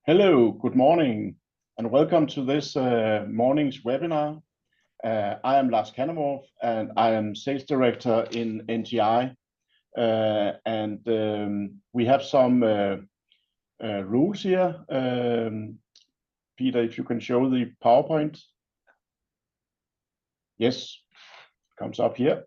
Hello, good morning, and welcome to this morning's webinar. I am Lars Kannemorf, and I am Sales Director in NTI. We have some rules here. Peter, if you can show the PowerPoint. Yes, comes up here.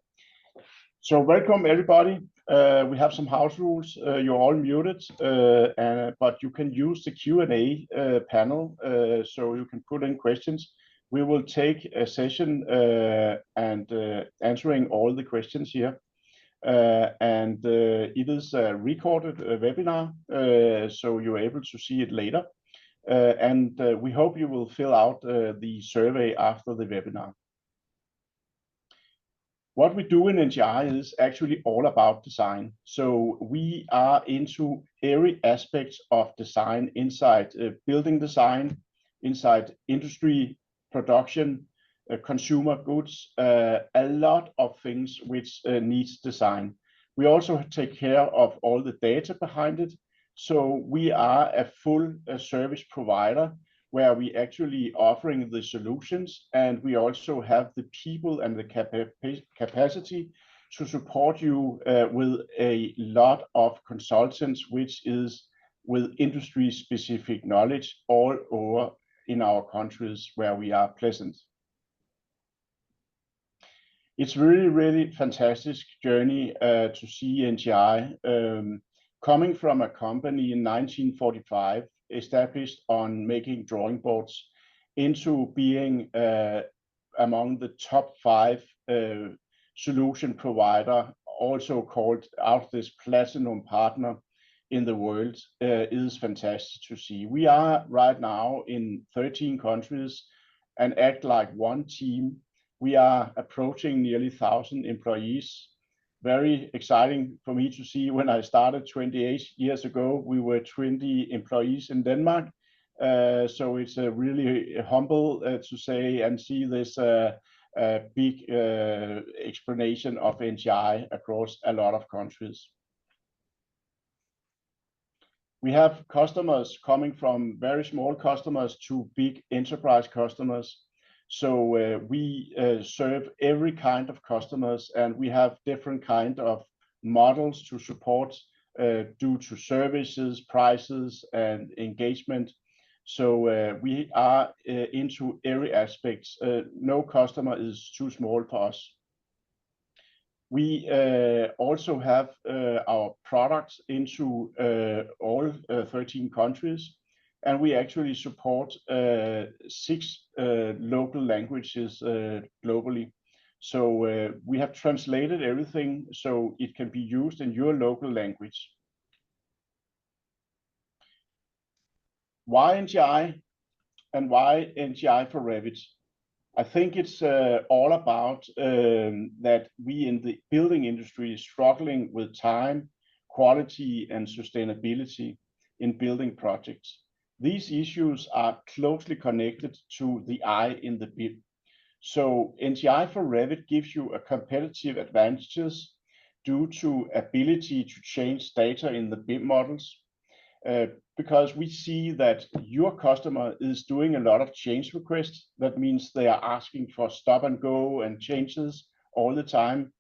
So welcome everybody. We have some house rules. You're all muted, but you can use the Q&A panel, so you can put in questions. We will take a session and answering all the questions here. It is a recorded webinar, so you're able to see it later. We hope you will fill out the survey after the webinar. What we do in NTI is actually all about design. So we are into every aspect of design inside building design, inside industry, production, consumer goods, a lot of things which needs design. We also take care of all the data behind it. So we are a full service provider where we actually offering the solutions, and we also have the people and the capacity to support you with a lot of consultants, which is with industry-specific knowledge all over in our countries where we are present. It's really fantastic journey to see NTI coming from a company in 1945, established on making drawing boards, into being among the top 5 solution provider, also called Autodesk Platinum Partner in the world, is fantastic to see. We are right now in 13 countries and act like one team. We are approaching nearly 1,000 employees. Very exciting for me to see. When I started 28 years ago, we were 20 employees in Denmark. So it's really humble to say and see this big explanation of NTI across a lot of countries. We have customers coming from very small customers to big enterprise customers. So we serve every kind of customers, and we have different kind of models to support due to services, prices, and engagement. So we are into every aspect. No customer is too small for us. We also have our products into all 13 countries. And we actually support 6 local languages globally. So we have translated everything so it can be used in your local language. Why NTI and why NTI for Revit? I think it's all about that we in the building industry is struggling with time, quality, and sustainability in building projects. These issues are closely connected to the eye in the BIM. So NTI for Revit gives you a competitive advantages due to ability to change data in the BIM models, because we see that your customer is doing a lot of change requests. That means they are asking for stop and go and changes all the time.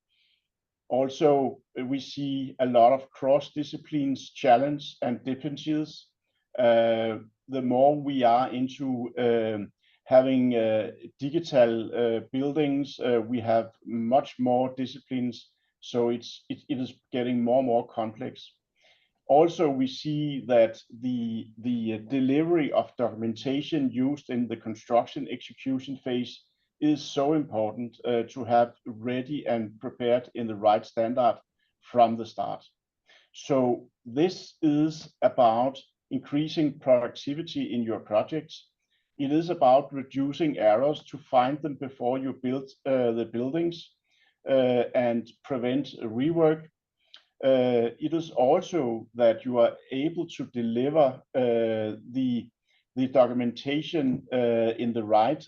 Also, we see a lot of cross-disciplines challenge and differences. The more we are into having digital buildings, we have much more disciplines, so it is getting more and more complex. Also, we see that the delivery of documentation used in the construction execution phase is so important to have ready and prepared in the right standard from the start. So this is about increasing productivity in your projects. It is about reducing errors to find them before you build the buildings and prevent rework. It is also that you are able to deliver the documentation in the right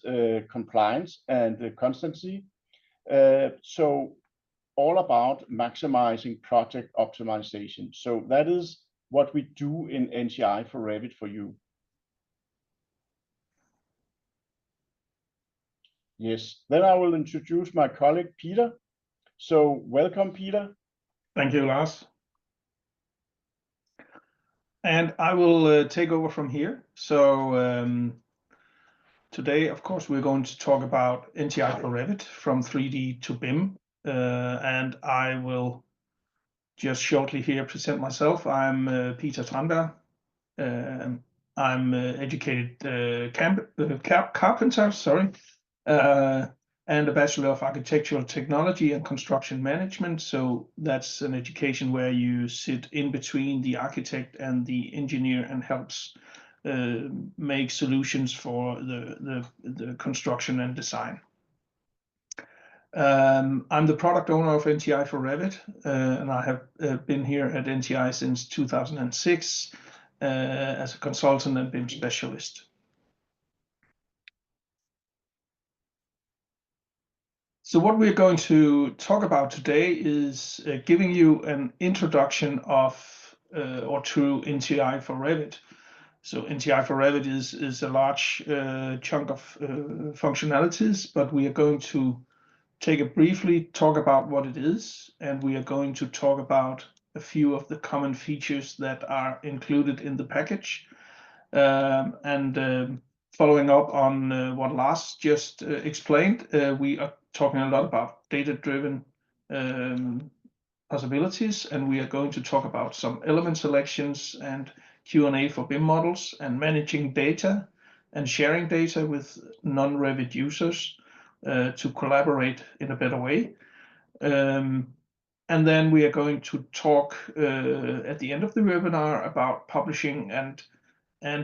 compliance and constancy. So all about maximizing project optimization. So that is what we do in NTI for Revit for you. Yes, then I will introduce my colleague, Peter. So welcome, Peter. Thank you, Lars. And I will take over from here. So today, of course, we're going to talk about NTI for Revit from 3D to BIM. And I will just shortly here present myself. I'm Peter Tranberg. I'm educated carpenter, sorry, and a Bachelor of Architectural Technology and Construction Management. So that's an education where you sit in between the architect and the engineer and helps make solutions for the construction and design. I'm the product owner of NTI for Revit, and I have been here at NTI since 2006 as a consultant and BIM specialist. So what we're going to talk about today is giving you an introduction of or to NTI for Revit. So NTI for Revit is a large chunk of functionalities, but we are going to briefly talk about what it is, and we are going to talk about a few of the common features that are included in the package. Following up on what Lars just explained, we are talking a lot about data-driven possibilities, and we are going to talk about some element selections and Q&A for BIM models and managing data and sharing data with non-Revit users to collaborate in a better way. And then we are going to talk at the end of the webinar about publishing and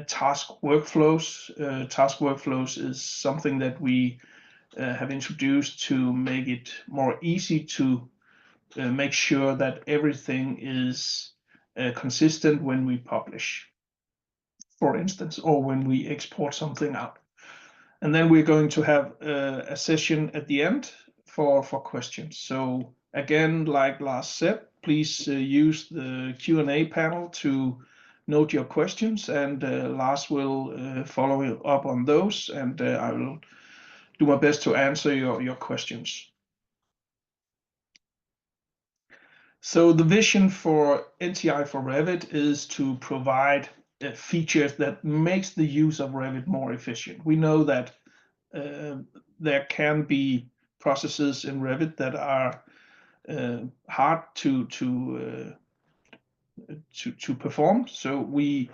task workflows. Task workflows is something that we have introduced to make it more easy to make sure that everything is consistent when we publish, for instance, or when we export something out. And then we're going to have a session at the end for questions. So again, like Lars said, please use the Q&A panel to note your questions, and Lars will follow up on those, and I will do my best to answer your questions. So the vision for NTI for Revit is to provide features that makes the use of Revit more efficient. We know that there can be processes in Revit that are hard to perform. So we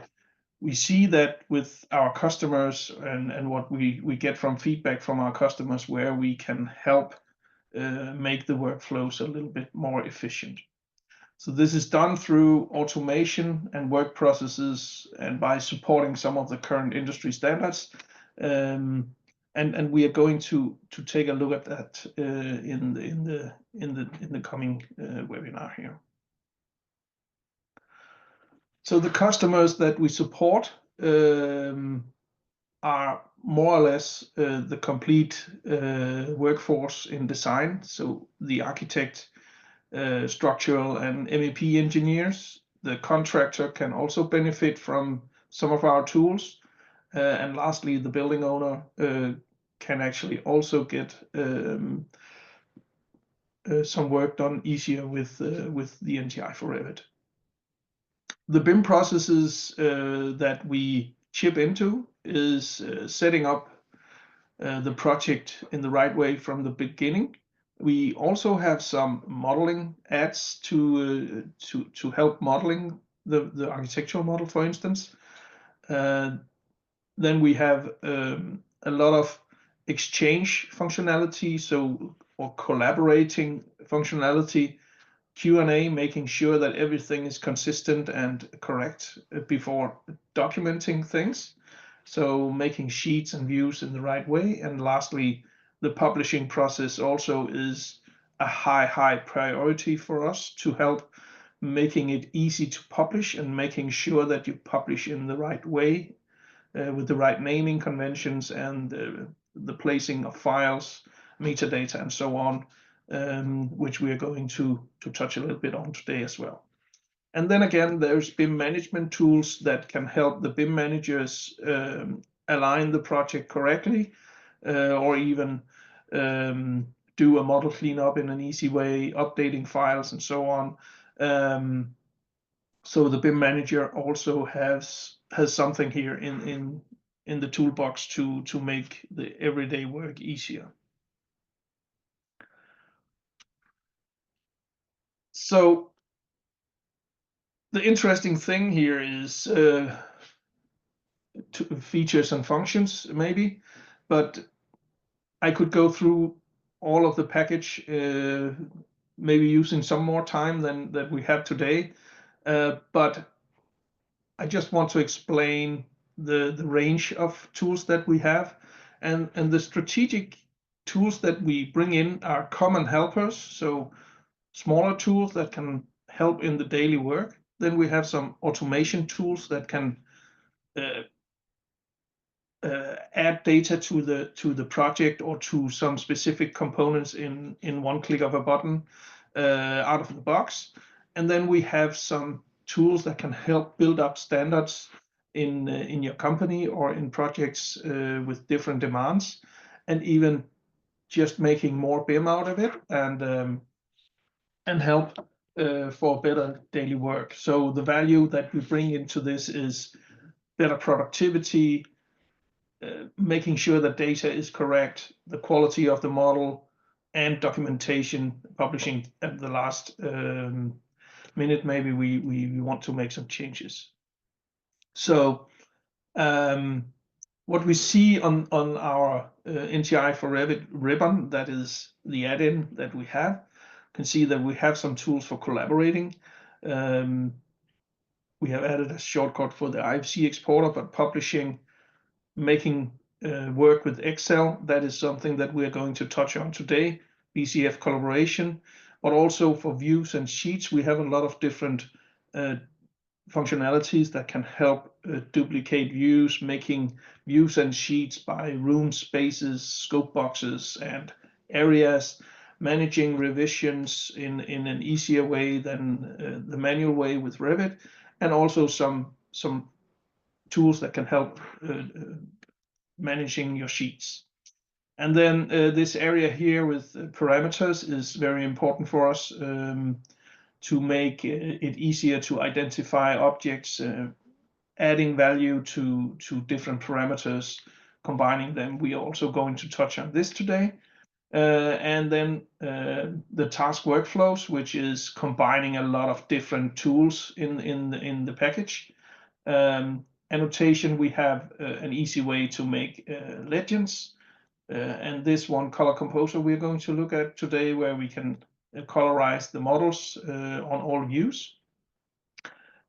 see that with our customers and what we get from feedback from our customers, where we can help make the workflows a little bit more efficient. So this is done through automation and work processes, and by supporting some of the current industry standards. And we are going to take a look at that in the coming webinar here. So the customers that we support are more or less the complete workforce in design. So the architect, structural and MEP engineers. The contractor can also benefit from some of our tools. And lastly, the building owner can actually also get some work done easier with the NTI for Revit. The BIM processes that we chip into is setting up the project in the right way from the beginning. We also have some modeling adds to help modeling the architectural model, for instance. Then we have a lot of exchange functionality, or collaborating functionality, Q&A, making sure that everything is consistent and correct before documenting things. So making sheets and views in the right way. And lastly, the publishing process also is a high priority for us to help making it easy to publish and making sure that you publish in the right way with the right naming conventions and the placing of files, metadata, and so on, which we are going to touch a little bit on today as well. And then again, there's BIM management tools that can help the BIM managers align the project correctly, or even do a model cleanup in an easy way, updating files and so on. So the BIM manager also has something here in the toolbox to make the everyday work easier. So the interesting thing here is features and functions maybe, but I could go through all of the package, maybe using some more time than we have today. But I just want to explain the range of tools that we have, and the strategic tools that we bring in are common helpers, so smaller tools that can help in the daily work. Then we have some automation tools that can add data to the project or to some specific components in one click of a button out of the box. And then we have some tools that can help build up standards in your company or in projects with different demands, and even just making more BIM out of it and help for better daily work. So the value that we bring into this is better productivity, making sure that data is correct, the quality of the model, and documentation, publishing at the last minute. Maybe we want to make some changes. So what we see on our NTI for Revit ribbon, that is the add-in that we have, can see that we have some tools for collaborating. We have added a shortcut for the IFC exporter, but publishing, making work with Excel, that is something that we're going to touch on today, BCF collaboration, but also for views and sheets, we have a lot of different functionalities that can help duplicate views, making views and sheets by room spaces, scope boxes, and areas, managing revisions in an easier way than the manual way with Revit, and also some tools that can help managing your sheets. And then this area here with parameters is very important for us to make it easier to identify objects, adding value to different parameters, combining them. We are also going to touch on this today. And then the task workflows, which is combining a lot of different tools in the package. Annotation, we have an easy way to make legends. And this one, color composer, we're going to look at today, where we can colorize the models on all views.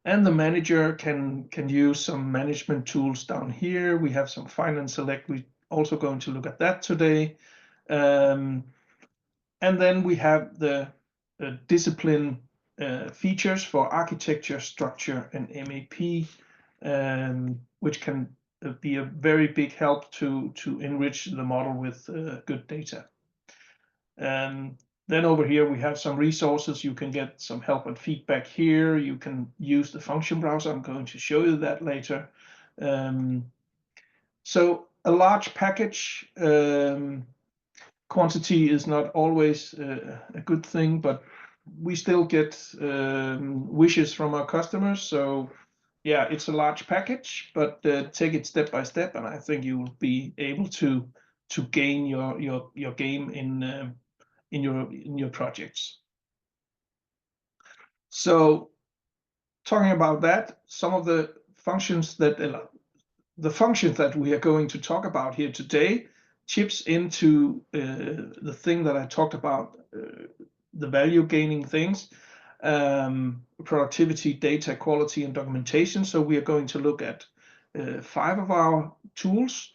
And the manager can use some management tools down here. We have some find and select. We're also going to look at that today. And then we have the discipline features for architecture, structure, and MAP, which can be a very big help to enrich the model with good data. Then over here we have some resources. You can get some help and feedback here. You can use the function browser. I'm going to show you that later. So a large package, quantity is not always a good thing, but we still get wishes from our customers. So yeah, it's a large package, but take it step by step, and I think you will be able to gain your game in your projects. So talking about that, some of the functions that we are going to talk about here today chips into the thing that I talked about, the value gaining things, productivity, data quality, and documentation. So we are going to look at 5 of our tools.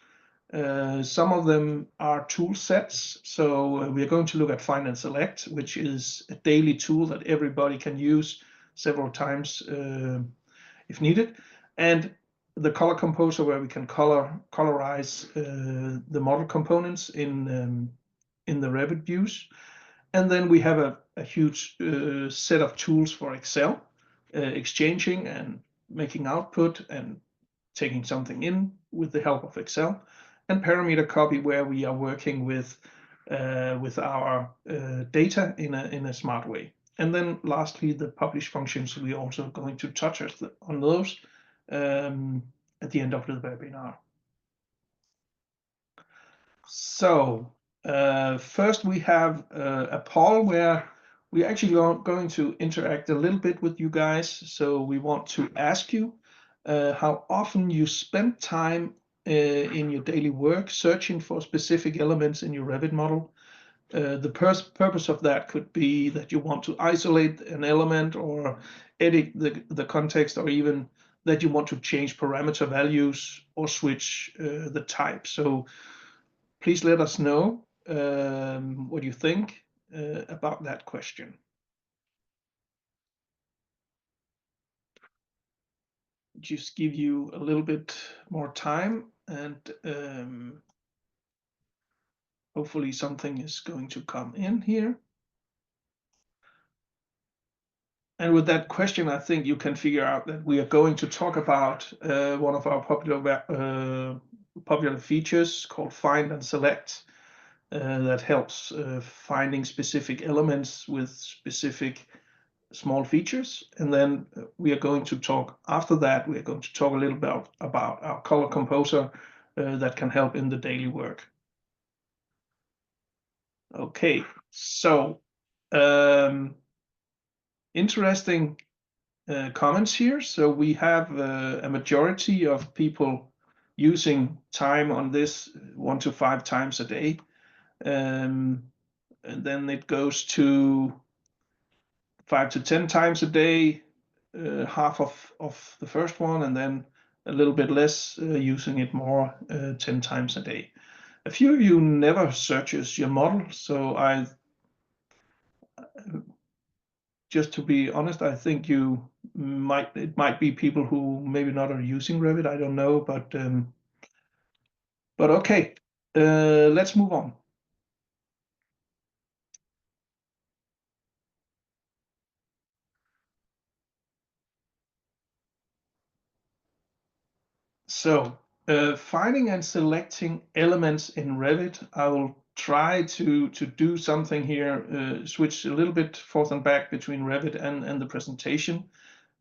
Some of them are tool sets. So we are going to look at Find and Select, which is a daily tool that everybody can use several times if needed. And the color composer, where we can colorize the model components in the Revit views. And then we have a huge set of tools for Excel, exchanging and making output and taking something in with the help of Excel. And parameter copy, where we are working with with our data in a smart way. And then lastly, the publish functions, we're also going to touch on those at the end of the webinar. So first we have a poll where we're actually going to interact a little bit with you guys. So we want to ask you how often you spend time in your daily work searching for specific elements in your Revit model. The purpose of that could be that you want to isolate an element or edit the context, or even that you want to change parameter values or switch the type. So please let us know what you think about that question. Just give you a little bit more time, and hopefully something is going to come in here. And with that question, I think you can figure out that we are going to talk about one of our popular features called Find and Select that helps finding specific elements with specific small features. And then we are going to talk, after that, we are going to talk a little bit about our color composer that can help in the daily work. Okay, so interesting comments here. So we have a majority of people using time on this 1 to 5 times a day. And then it goes to 5 to 10 times a day, half of the first one, and then a little bit less using it more 10 times a day. A few of you never searches your model, so just to be honest, I think it might be people who maybe not are using Revit. I don't know, but okay, let's move on. So finding and selecting elements in Revit, I will try to do something here, switch a little bit forth and back between Revit and the presentation.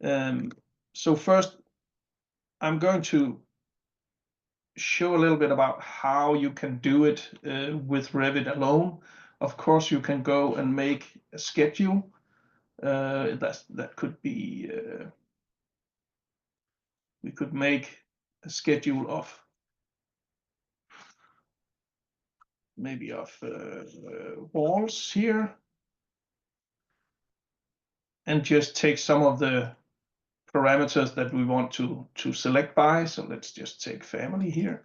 So first, I'm going to show a little bit about how you can do it with Revit alone. Of course, you can go and make a schedule. That could be, we could make a schedule of maybe of walls here, and just take some of the parameters that we want to select by. So let's just take family here.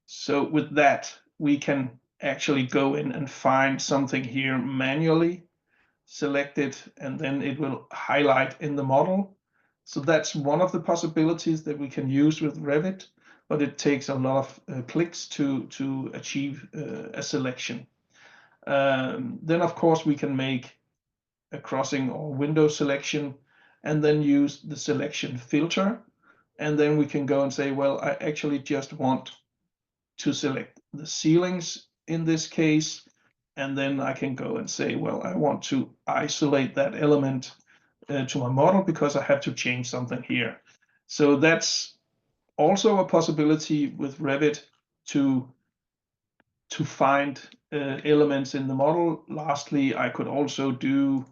So with that, we can actually go in and find something here manually, select it, and then it will highlight in the model. So that's one of the possibilities that we can use with Revit, but it takes a lot of clicks to achieve a selection. Then of course we can make a crossing or window selection and then use the selection filter. And then we can go and say, well, I actually just want to select the ceilings in this case. And then I can go and say, well, I want to isolate that element to my model because I have to change something here. So that's also a possibility with Revit to find elements in the model. Lastly, I could also do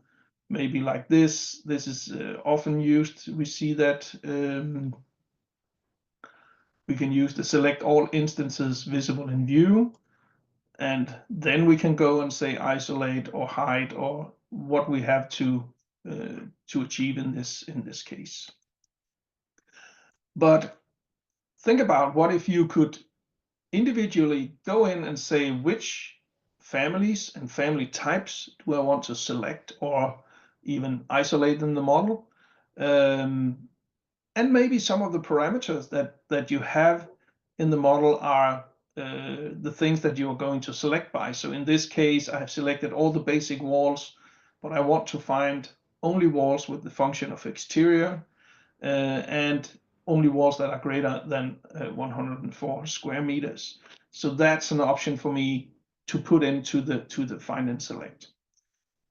maybe like this. This is often used. We see that we can use the select all instances visible in view. And then we can go and say isolate or hide or what we have to achieve in this case. But think about what if you could individually go in and say which families and family types do I want to select or even isolate in the model, and maybe some of the parameters that you have in the model are the things that you are going to select by. So in this case, I have selected all the basic walls, but I want to find only walls with the function of exterior and only walls that are greater than 104 square meters. So that's an option for me to put into the find and select.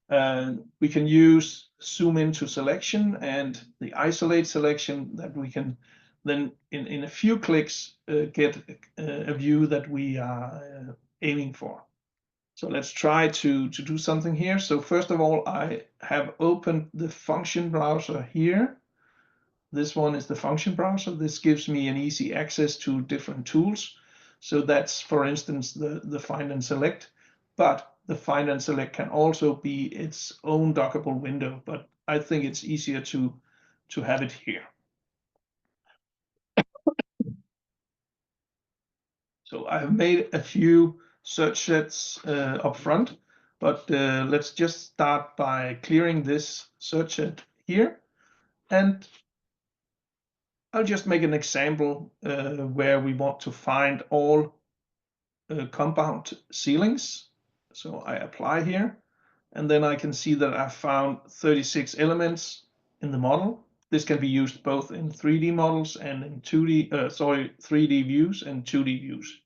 We can use zoom into selection and the isolate selection that we can then in a few clicks get a view that we are aiming for. So let's try to do something here. So first of all, I have opened the function browser here. This one is the function browser. This gives me an easy access to different tools. So that's, for instance, the find and select. But the find and select can also be its own dockable window. But I think it's easier to have it here. So I have made a few search sets up front, but let's just start by clearing this search set here. And I'll just make an example where we want to find all compound ceilings. So I apply here, and then I can see that I found 36 elements in the model. This can be used both in 3D models and in 3D views and 2D views.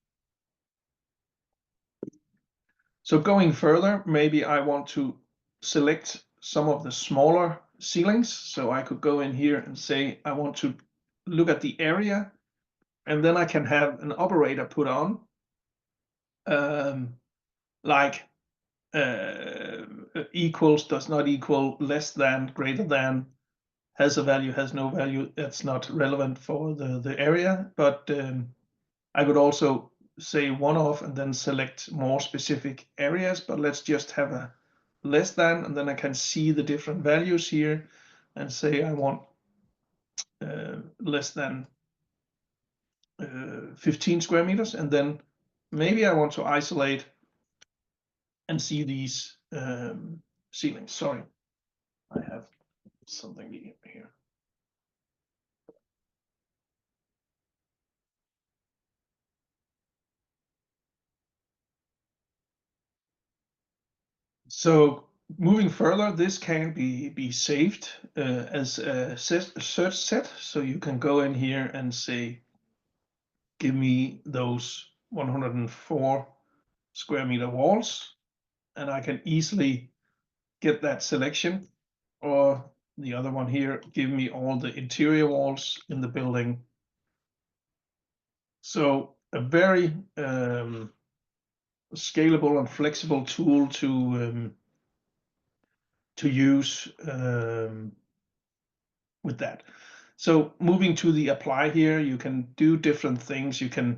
So going further, maybe I want to select some of the smaller ceilings. So I could go in here and say, I want to look at the area, and then I can have an operator put on, like equals, does not equal, less than, greater than, has a value, has no value. That's not relevant for the area, but I could also say one off and then select more specific areas, but let's just have a less than, and then I can see the different values here and say I want less than 15 square meters, and then maybe I want to isolate and see these ceilings. Sorry, I have something here. So moving further, this can be saved as a search set. So you can go in here and say, give me those 104 square meter walls, and I can easily get that selection. Or the other one here, give me all the interior walls in the building. So a very scalable and flexible tool to use with that. So moving to the apply here, you can do different things. You can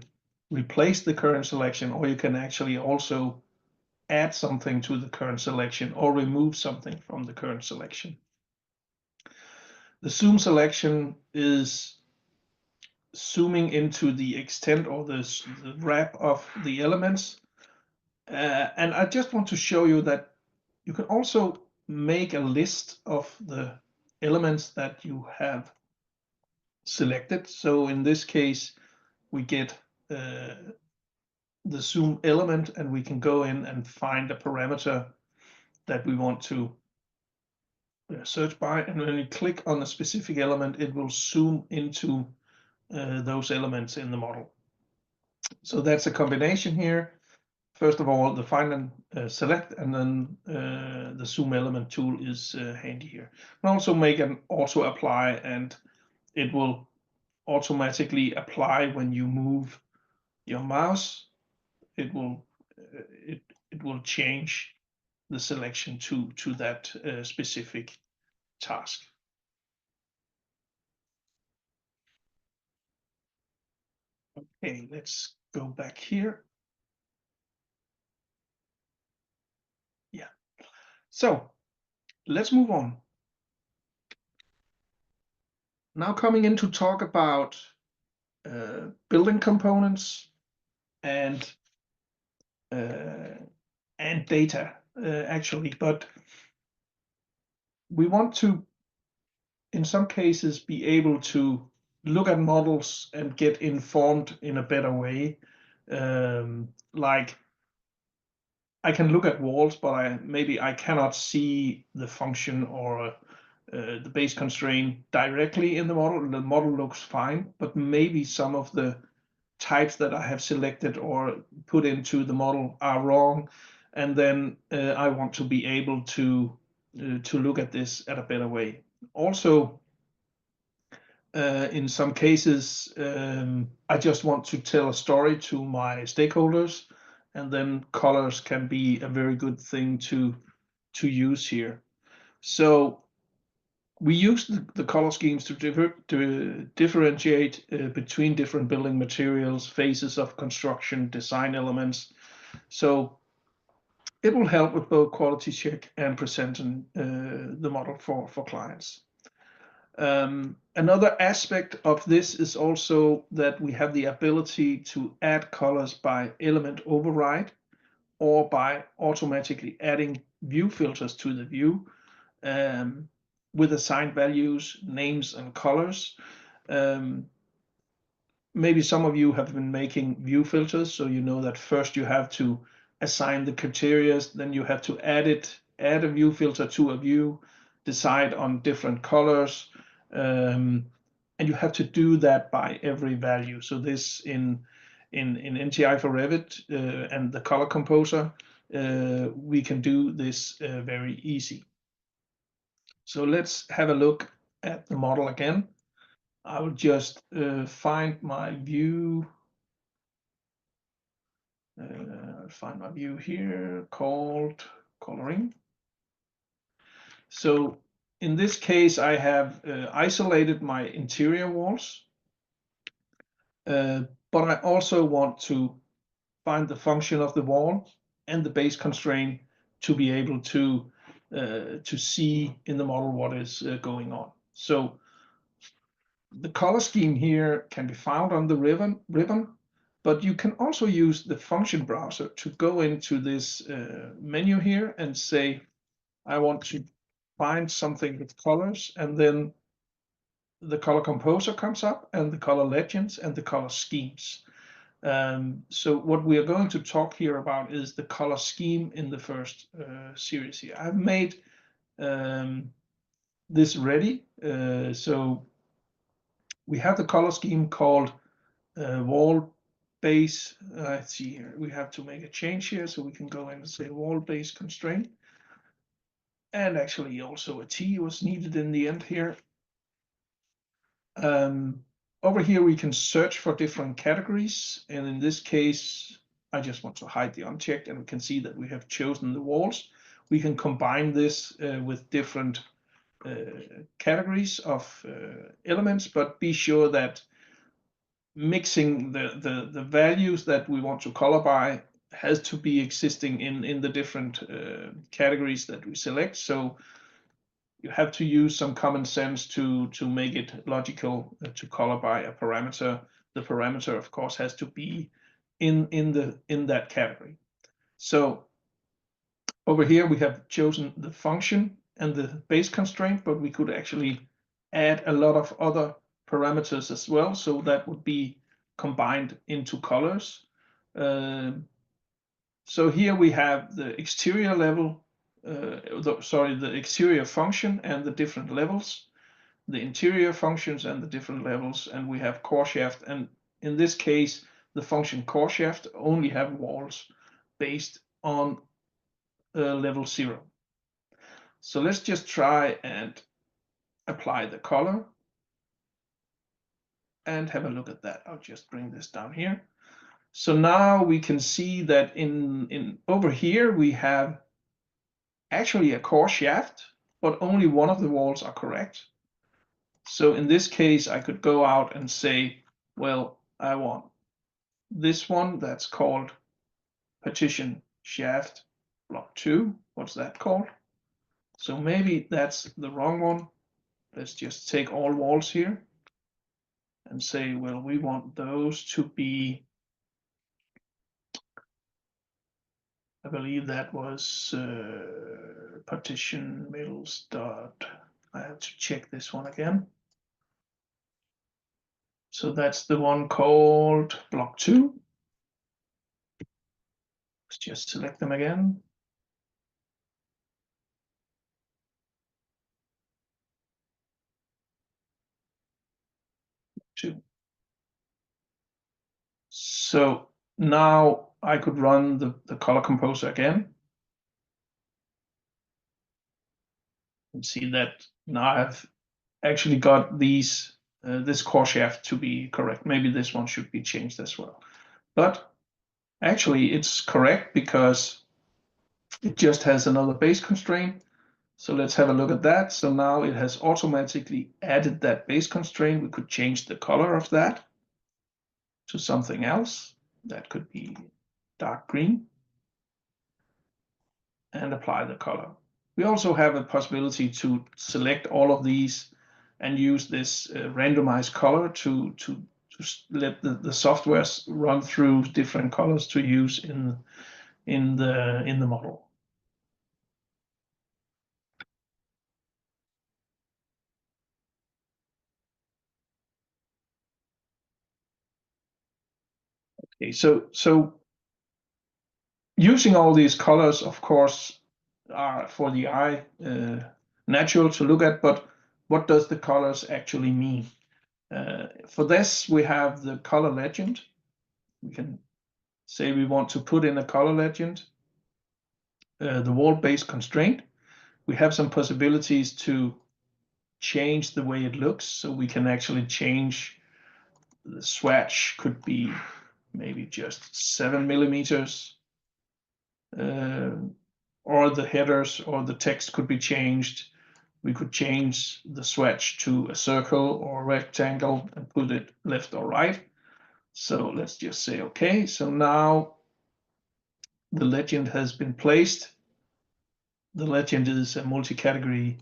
replace the current selection, or you can actually also add something to the current selection or remove something from the current selection. The zoom selection is zooming into the extent or the wrap of the elements. And I just want to show you that you can also make a list of the elements that you have selected. So in this case, we get the zoom element, and we can go in and find a parameter that we want to search by. And when you click on a specific element, it will zoom into those elements in the model. So that's a combination here. First of all, the find and select, and then the zoom element tool is handy here. And also make an auto apply, and it will automatically apply when you move your mouse. It will change the selection to that specific task. Okay, let's go back here. Yeah. So let's move on. Now coming in to talk about building components and data, actually, but we want to, in some cases, be able to look at models and get informed in a better way. Like I can look at walls, but maybe I cannot see the function or the base constraint directly in the model. The model looks fine, but maybe some of the types that I have selected or put into the model are wrong, and then I want to be able to look at this at a better way. Also, in some cases, I just want to tell a story to my stakeholders, and then colors can be a very good thing to use here. So we use the color schemes to differentiate between different building materials, phases of construction, design elements. So it will help with both quality check and presenting the model for clients. Another aspect of this is also that we have the ability to add colors by element override or by automatically adding view filters to the view with assigned values, names, and colors. Maybe some of you have been making view filters, so you know that first you have to assign the criteria, then you have to add a view filter to a view, decide on different colors, and you have to do that by every value. So this in NTI for Revit and the color composer, we can do this very easy. So let's have a look at the model again. I will just find my view. I'll find my view here called coloring. So in this case, I have isolated my interior walls, but I also want to find the function of the wall and the base constraint to be able to see in the model what is going on. So the color scheme here can be found on the ribbon, but you can also use the function browser to go into this menu here and say, I want to find something with colors, and then the color composer comes up and the color legends and the color schemes. So what we are going to talk here about is the color scheme in the first series here. I've made this ready. So we have the color scheme called wall base. Let's see here. We have to make a change here, so we can go in and say wall base constraint. And actually also a T was needed in the end here. Over here we can search for different categories, and in this case I just want to hide the unchecked, and we can see that we have chosen the walls. We can combine this with different categories of elements, but be sure that mixing the values that we want to color by has to be existing in the different categories that we select. So you have to use some common sense to make it logical to color by a parameter. The parameter, of course, has to be in that category. So over here we have chosen the function and the base constraint, but we could actually add a lot of other parameters as well. So that would be combined into colors. So here we have the exterior level, the exterior function and the different levels, the interior functions and the different levels, and we have core shaft. And in this case, the function core shaft only have walls based on level 0. So let's just try and apply the color and have a look at that. I'll just bring this down here. So now we can see that in over here we have actually a core shaft, but only one of the walls are correct. So in this case, I could go out and say, well, I want this one that's called partition shaft block 2. What's that called? So maybe that's the wrong one. Let's just take all walls here and say, well, we want those to be, I believe that was partition middles dot. I have to check this one again. So that's the one called block 2. Let's just select them again. Two. So now I could run the color composer again. And see that now I've actually got these this core shaft to be correct. Maybe this one should be changed as well. But actually it's correct because it just has another base constraint. So let's have a look at that. So now it has automatically added that base constraint. We could change the color of that to something else. That could be dark green and apply the color. We also have a possibility to select all of these and use this randomized color to let the software run through different colors to use in the model. Okay, so using all these colors, of course, are for the eye natural to look at, but what does the colors actually mean? For this, we have the color legend. We can say we want to put in a color legend, the wall-based constraint. We have some possibilities to change the way it looks, so we can actually change the swatch could be maybe just 7 millimeters, or the headers or the text could be changed. We could change the swatch to a circle or a rectangle and put it left or right. So let's just say okay. So now the legend has been placed. The legend is a multi-category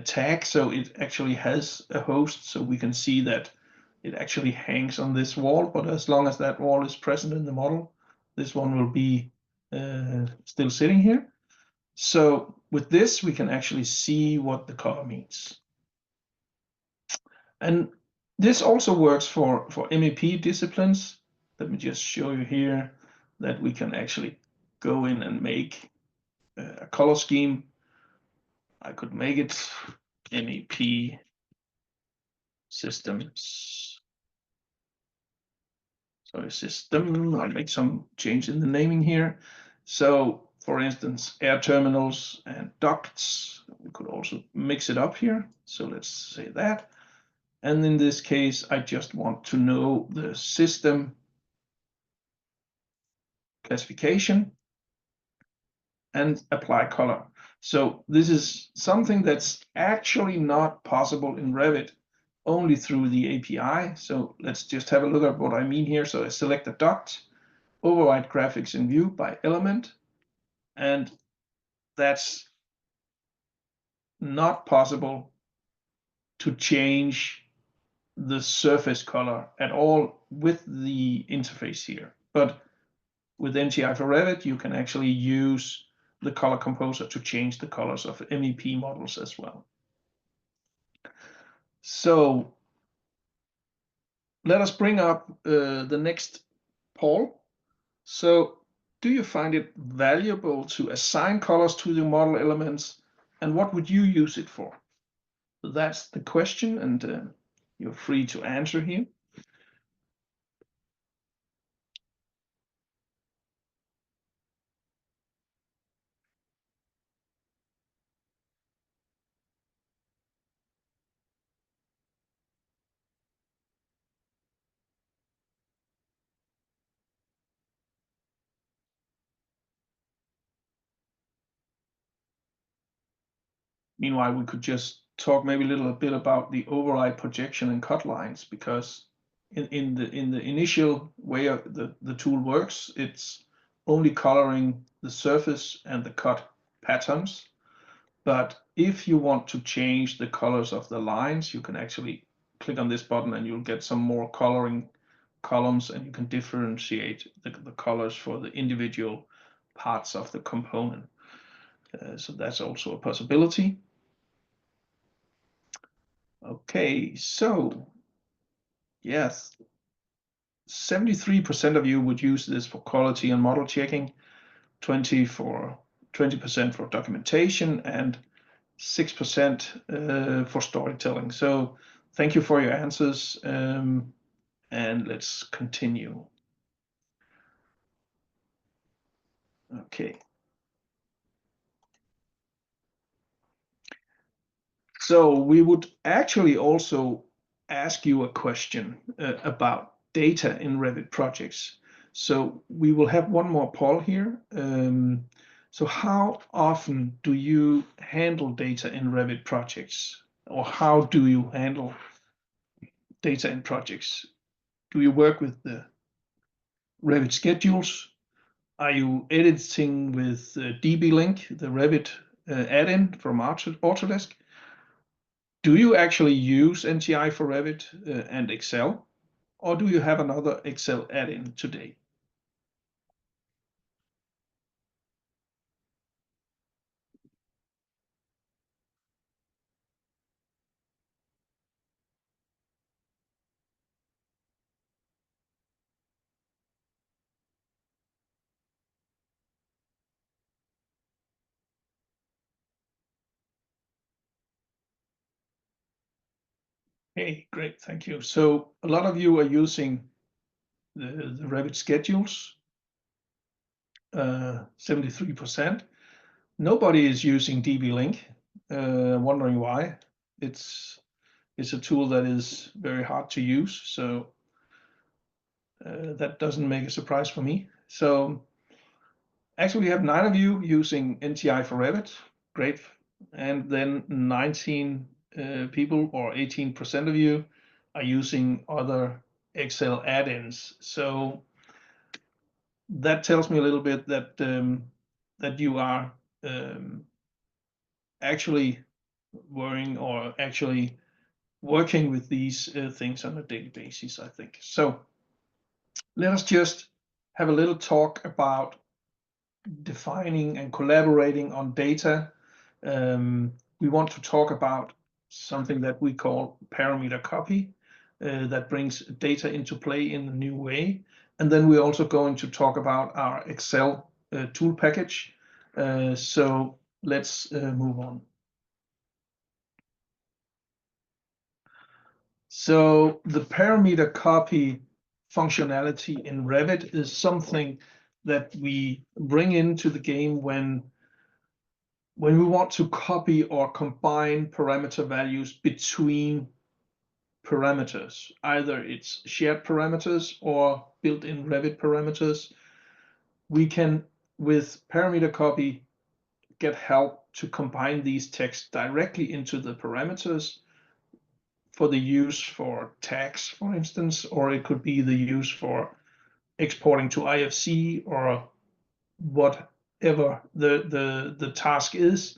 tag, so it actually has a host, so we can see that it actually hangs on this wall, but as long as that wall is present in the model, this one will be still sitting here. So with this, we can actually see what the color means. And this also works for MEP disciplines. Let me just show you here that we can actually go in and make a color scheme. I could make it MEP systems. Sorry, system. I'll make some change in the naming here. So for instance, air terminals and ducts, we could also mix it up here. So let's say that. And in this case, I just want to know the system classification and apply color. So this is something that's actually not possible in Revit, only through the API. So let's just have a look at what I mean here. So I select the duct, override graphics in view by element, and that's not possible to change the surface color at all with the interface here. But with NTI for Revit, you can actually use the color composer to change the colors of MEP models as well. So let us bring up the next poll. So do you find it valuable to assign colors to the model elements, and what would you use it for? So that's the question, and you're free to answer here. Meanwhile, we could just talk maybe a little bit about the override projection and cut lines, because in the initial way of the tool works, it's only coloring the surface and the cut patterns. But if you want to change the colors of the lines, you can actually click on this button and you'll get some more coloring columns, and you can differentiate the colors for the individual parts of the component. So that's also a possibility. Okay, so yes, 73% of you would use this for quality and model checking, 20% for documentation, and 6% for storytelling. So thank you for your answers, and let's continue. Okay. So we would actually also ask you a question about data in Revit projects. So we will have one more poll here. So how often do you handle data in Revit projects? Or how do you handle data in projects? Do you work with the Revit schedules? Are you editing with DB-Link, the Revit add-in from Autodesk? Do you actually use NTI for Revit and Excel, or do you have another Excel add-in today? Hey, great, thank you. So a lot of you are using the Revit schedules, 73%. Nobody is using DB-Link, wondering why. It's a tool that is very hard to use, so that doesn't make a surprise for me. So actually, we have 9 of you using NTI for Revit, great, and then 19 people, or 18% of you, are using other Excel add-ins. So that tells me a little bit that that you are actually worrying or actually working with these things on a daily basis, I think. So let us just have a little talk about defining and collaborating on data. We want to talk about something that we call parameter copy, that brings data into play in a new way. And then we're also going to talk about our Excel tool package. So let's move on. So the parameter copy functionality in Revit is something that we bring into the game when we want to copy or combine parameter values between parameters. Either it's shared parameters or built-in Revit parameters. We can, with parameter copy, get help to combine these texts directly into the parameters for the use for tags, for instance, or it could be the use for exporting to IFC or whatever the task is.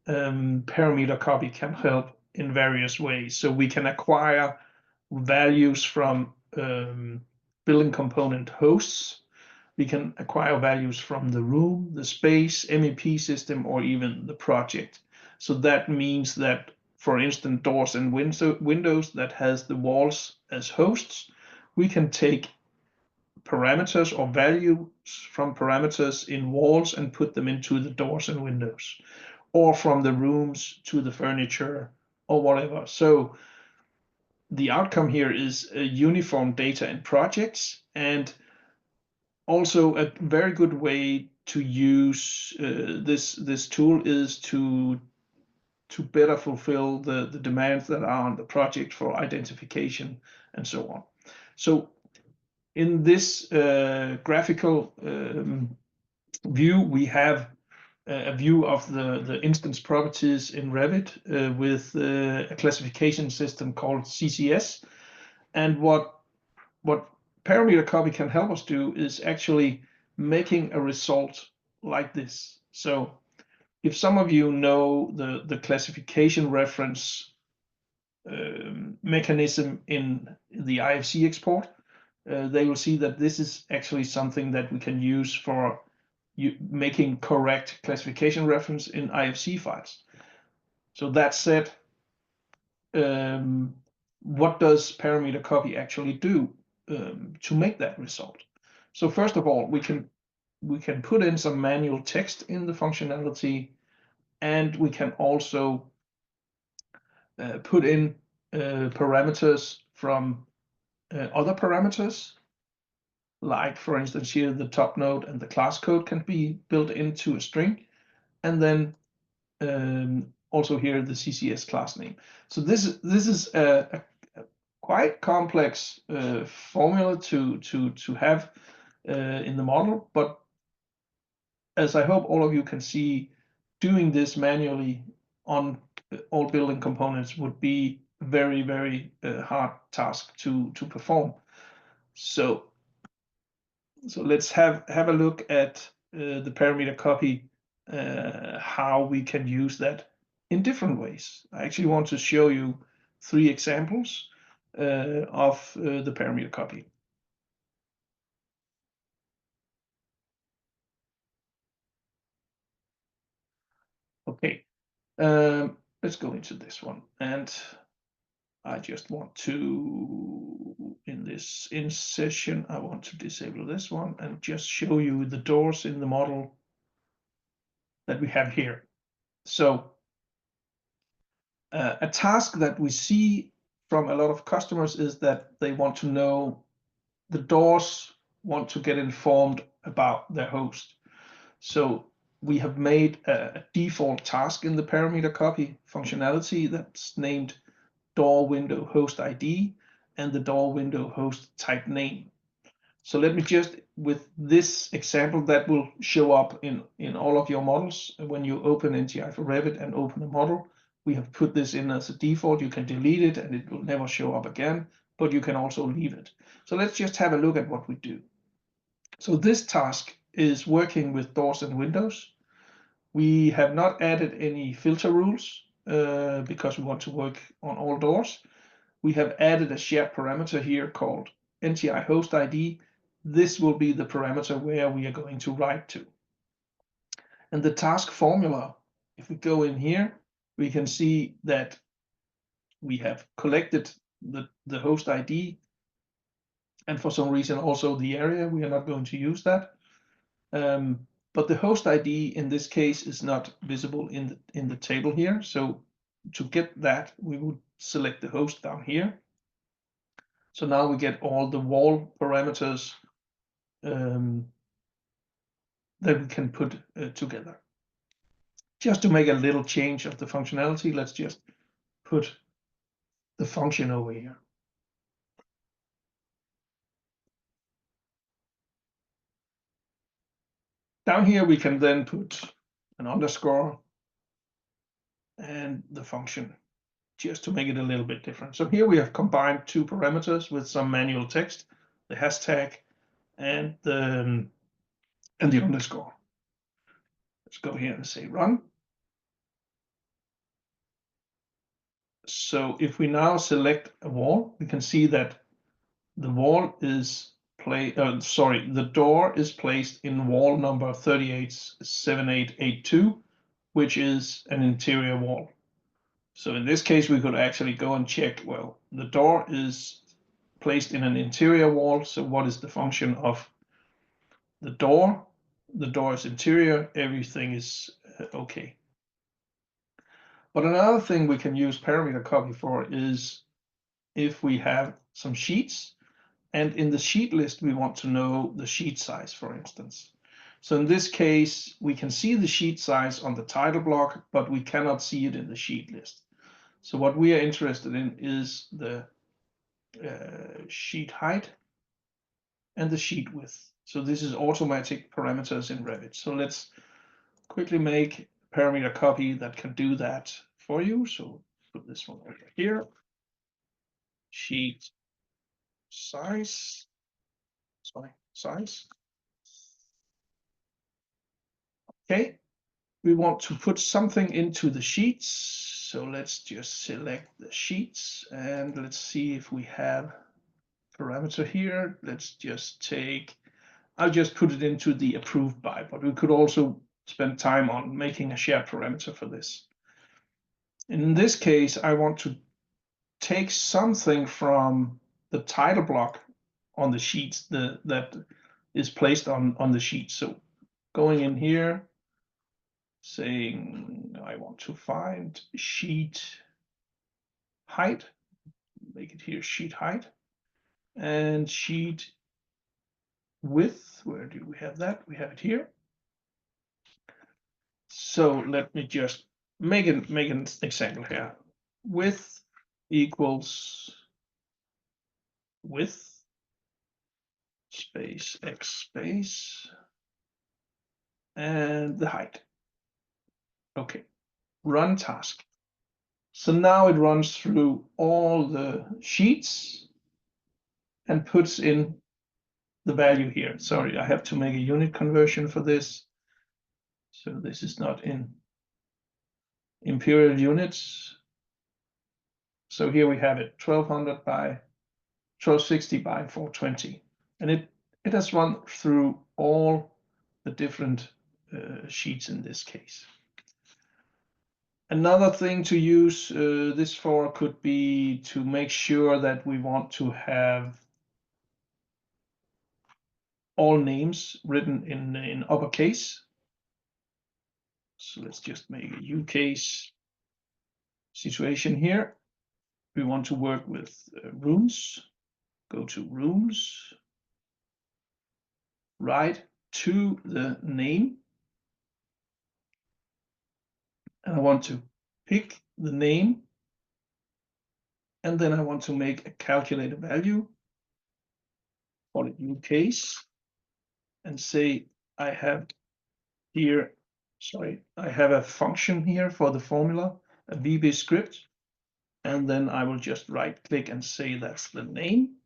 Parameter copy can help in various ways. So we can acquire values from building component hosts. We can acquire values from the room, the space, MEP system, or even the project. So that means that, for instance, doors and windows that has the walls as hosts, we can take parameters or values from parameters in walls and put them into the doors and windows, or from the rooms to the furniture or whatever. So the outcome here is a uniform data in projects, and also a very good way to use this tool is to better fulfill the demands that are on the project for identification and so on. So in this graphical view, we have a view of the instance properties in Revit with a classification system called CCS. And what parameter copy can help us do is actually making a result like this. So if some of you know the classification reference mechanism in the IFC export, they will see that this is actually something that we can use for making correct classification reference in IFC files. So that said, what does parameter copy actually do to make that result? So first of all, we can put in some manual text in the functionality, and we can also put in parameters from other parameters. like for instance here, the top node and the class code can be built into a string, and then also here the CCS class name. So this is a quite complex formula to have in the model, but as I hope all of you can see, doing this manually on all building components would be a very hard task to perform. So let's have a look at the parameter copy, how we can use that in different ways. I actually want to show you 3 examples of the parameter copy. Okay, let's go into this one, and I just want to, in this in session, I want to disable this one and just show you the doors in the model that we have here. So a task that we see from a lot of customers is that they want to know, the doors want to get informed about their host. So we have made a default task in the parameter copy functionality that's named door window host ID and the door window host type name. So let me just, with this example that will show up in all of your models when you open NTI for Revit and open a model, we have put this in as a default. You can delete it and it will never show up again, but you can also leave it. So let's just have a look at what we do. So this task is working with doors and windows. We have not added any filter rules because we want to work on all doors. We have added a shared parameter here called NTI host ID. This will be the parameter where we are going to write to. And the task formula, if we go in here, we can see that we have collected the host ID, and for some reason also the area. We are not going to use that. But the host ID in this case is not visible in the table here. So to get that, we would select the host down here. So now we get all the wall parameters that we can put together. Just to make a little change of the functionality, let's just put the function over here. Down here we can then put an underscore and the function, just to make it a little bit different. So here we have combined 2 parameters with some manual text, the hashtag and the underscore. Let's go here and say run. So if we now select a wall, we can see that the wall is the door is placed in wall number 387882, which is an interior wall. So in this case, we could actually go and check, well, the door is placed in an interior wall. So what is the function of the door? The door is interior, everything is okay. But another thing we can use parameter copy for is if we have some sheets, and in the sheet list, we want to know the sheet size, for instance. So in this case, we can see the sheet size on the title block, but we cannot see it in the sheet list. So what we are interested in is the sheet height and the sheet width. So this is automatic parameters in Revit. So let's quickly make a parameter copy that can do that for you. So put this one over here. Sheet size. Size. Okay, we want to put something into the sheets. So let's just select the sheets and let's see if we have parameter here. Let's just take, I'll just put it into the approved by, but we could also spend time on making a shared parameter for this. In this case, I want to take something from the title block on the sheets that is placed on the sheet. So going in here, saying I want to find sheet height, make it here sheet height, and sheet width, where do we have that? We have it here. So let me just make an example here. Width equals width space x space and the height. Okay, run task. So now it runs through all the sheets and puts in the value here. Sorry, I have to make a unit conversion for this. So this is not in imperial units. So here we have it, 1200 by 1260 by 420. And it has run through all the different sheets in this case. Another thing to use this for could be to make sure that we want to have all names written in uppercase. So let's just make a use case situation here. We want to work with rooms. Go to rooms, write to the name, and I want to pick the name, and then I want to make a calculator value, call it use case, and say I have here, sorry, I have a function here for the formula, a VB script, and then I will just right click and say that's the name,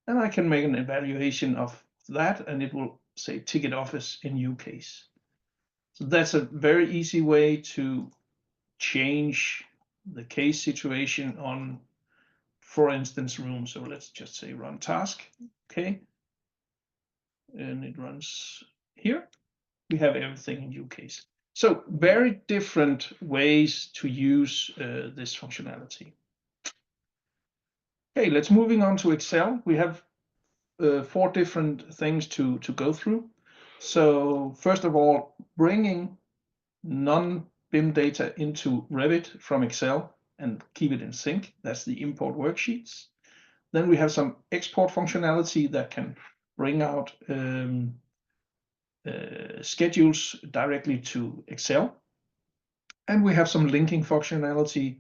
and I can make an evaluation of that, and it will say ticket office in use case. So that's a very easy way to change the case situation on, for instance, room. So let's just say run task, okay, and it runs here. We have everything in use case. So very different ways to use this functionality. Okay, let's moving on to Excel. We have 4 different things to go through. So first of all, bringing non-BIM data into Revit from Excel and keep it in sync. That's the import worksheets. Then we have some export functionality that can bring out schedules directly to Excel. And we have some linking functionality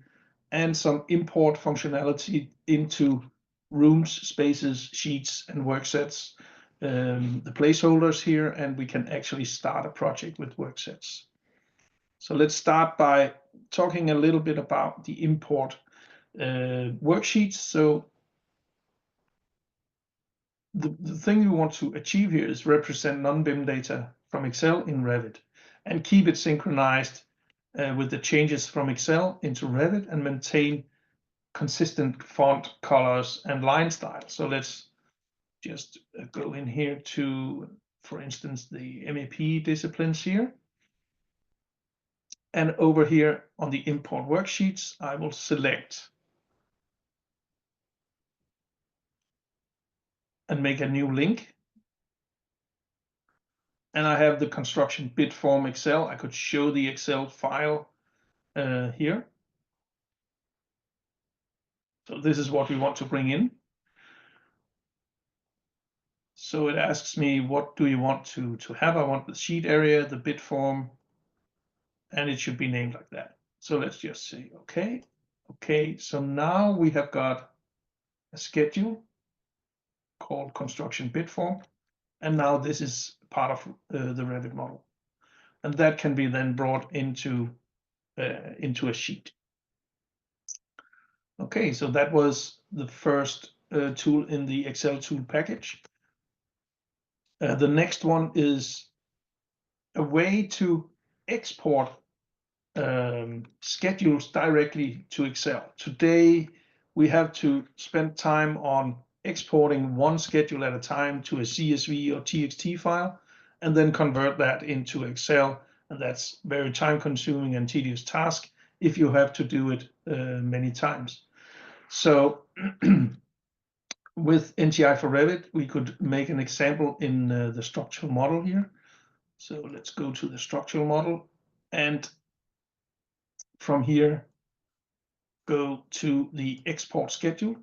and some import functionality into rooms, spaces, sheets, and work sets, the placeholders here, and we can actually start a project with work sets. So let's start by talking a little bit about the import worksheets. So the thing we want to achieve here is represent non-BIM data from Excel in Revit and keep it synchronized with the changes from Excel into Revit and maintain consistent font colors and line style. So let's just go in here to, for instance, the MEP disciplines here. And over here on the import worksheets, I will select and make a new link. And I have the construction bid form Excel. I could show the Excel file here. So this is what we want to bring in. So it asks me, what do you want to have? I want the sheet area, the bid form, and it should be named like that. So let's just say, okay. Okay, so now we have got a schedule called construction bid form. And now this is part of the Revit model. And that can be then brought into a sheet. Okay, so that was the first tool in the Excel tool package. The next one is a way to export schedules directly to Excel. Today, we have to spend time on exporting one schedule at a time to a CSV or TXT file, and then convert that into Excel. And that's very time consuming and tedious task if you have to do it many times. So with NTI for Revit, we could make an example in the structural model here. So let's go to the structural model, and from here, go to the export schedule.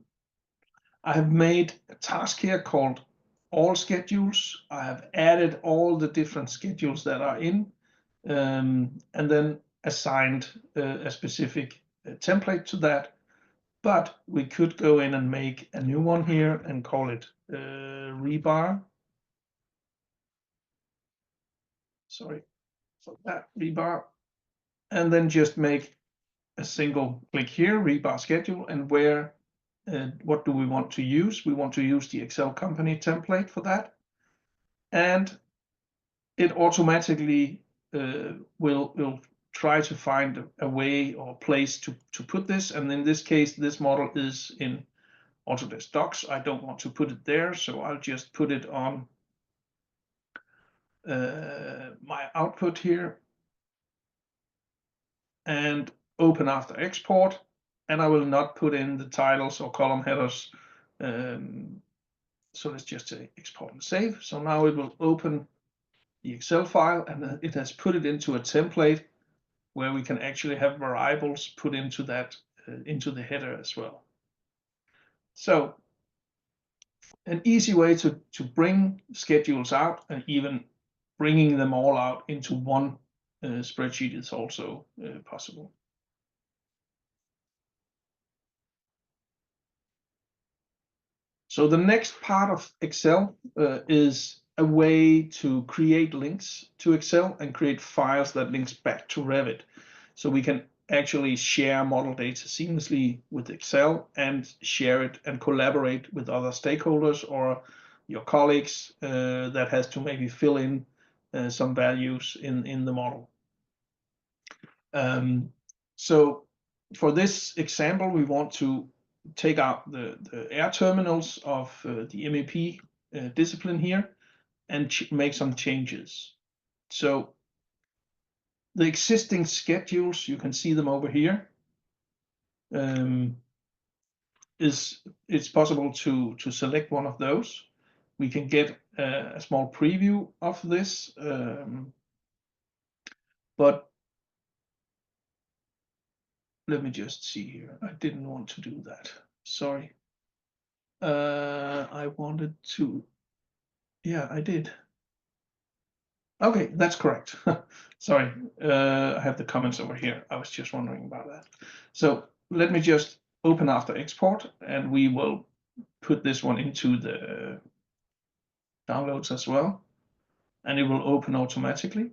I have made a task here called all schedules. I have added all the different schedules that are in, and then assigned a specific template to that. But we could go in and make a new one here and call it rebar. Sorry for that, rebar. And then just make a single click here, rebar schedule, and where, what do we want to use? We want to use the Excel company template for that. And it automatically will try to find a way or place to put this. And in this case, this model is in Autodesk Docs. I don't want to put it there, so I'll just put it on my output here and open after export. And I will not put in the titles or column headers. So let's just say export and save. So now it will open the Excel file, and it has put it into a template where we can actually have variables put into that, into the header as well. So an easy way to bring schedules out, and even bringing them all out into one spreadsheet is also possible. So the next part of Excel is a way to create links to Excel and create files that links back to Revit. So we can actually share model data seamlessly with Excel and share it and collaborate with other stakeholders or your colleagues that has to maybe fill in some values in the model. So for this example, we want to take out the air terminals of the MEP discipline here and make some changes. So the existing schedules, you can see them over here. It's possible to select one of those. We can get a small preview of this, but let me just see here. I didn't want to do that. Sorry. I wanted to. Yeah, I did. Okay, that's correct. Sorry, I have the comments over here. I was just wondering about that. So let me just open after export, and we will put this one into the downloads as well, and it will open automatically.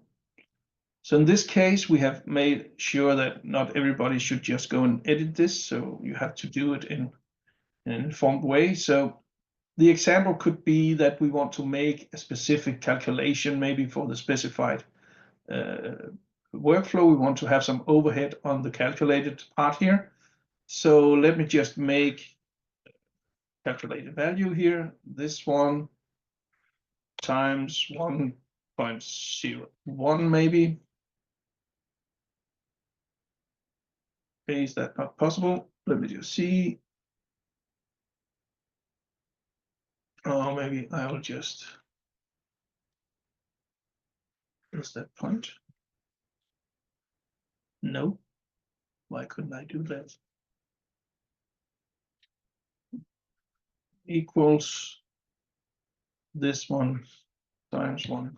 So in this case, we have made sure that not everybody should just go and edit this. So you have to do it in an informed way. So the example could be that we want to make a specific calculation, maybe for the specified workflow. We want to have some overhead on the calculated part here. So let me just make calculated value here. This one times 1.01 maybe. Okay, is that not possible? Let me just see. Oh, maybe I will just. Is that point? No. Why couldn't I do that? Equals this one times 1.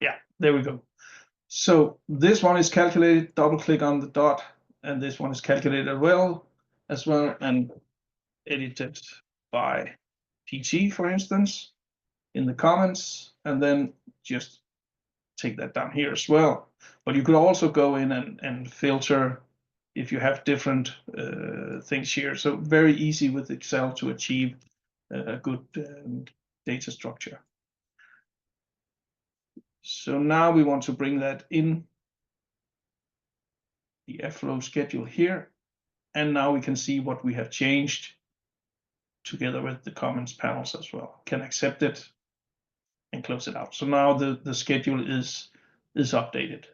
Yeah, there we go. So this one is calculated, double click on the dot, and this one is calculated as well, and edited by PT, for instance, in the comments, and then just take that down here as well. But you could also go in and filter if you have different things here. So very easy with Excel to achieve a good data structure. So now we want to bring that in the Airflow schedule here. And now we can see what we have changed together with the comments panels as well. Can accept it and close it out. So now the schedule is updated.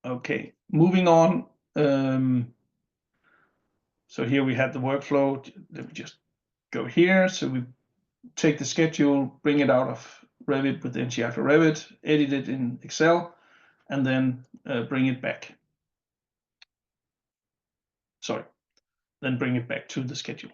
Okay, moving on. So here we have the workflow. Let me just go here. So we take the schedule, bring it out of Revit with NTI for Revit, edit it in Excel, and then bring it back. Sorry. then bring it back to the schedule.